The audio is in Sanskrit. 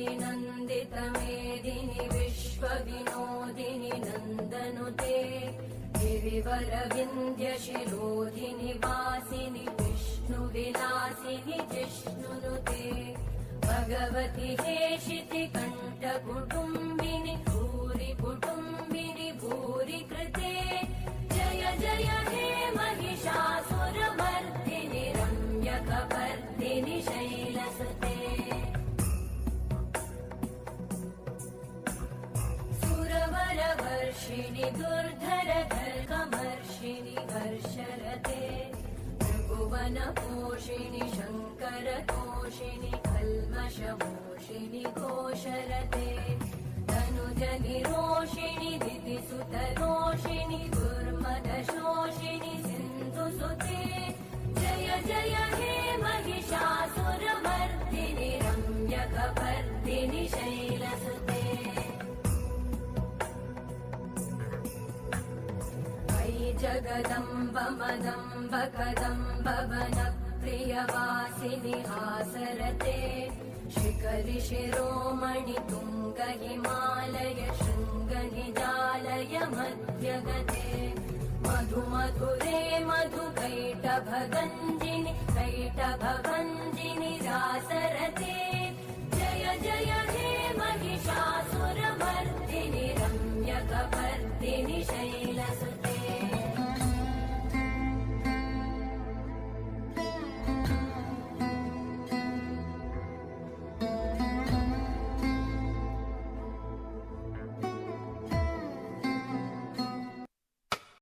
श्रीनन्दितमेदिनि विश्वविनोदिनि नन्दनुते गिरिवरविन्द्यशिरोधिनि वासिनि विष्णुविलासिनि जिष्णुनुते भगवति हेशिति कण्ठकुटुम्बिनि भूरि कुटुम्बिनि भूरि कृते जय जय हे महिषासुरमर्दिनि रम्यकपर्दिनि शैलसुते सुरवरवर्षिणि दुर्धरधर्कमर्षिणि हर्षरते त्रिभुवनपोषिणि शङ्करतोषिणि कल्मषमोषिणि घोषरते तनुजनिरोषिणि दितिसुतरोषिणि दुर्मदशोषिणि सिन्धुसुते जय जय हे महिषासुरमर्दिनि रम्यकपर्दिनि शैलसुते जगदम्ब मदम्ब कदम्ब वनप्रियवासिनि हासरते शिखरि शिरोमणि तुङ्ग हिमालय शृङ्ग निजालय मध्यगते मधु मधुरे मधु कैटभगञ्जिनि कैटभगञ्ज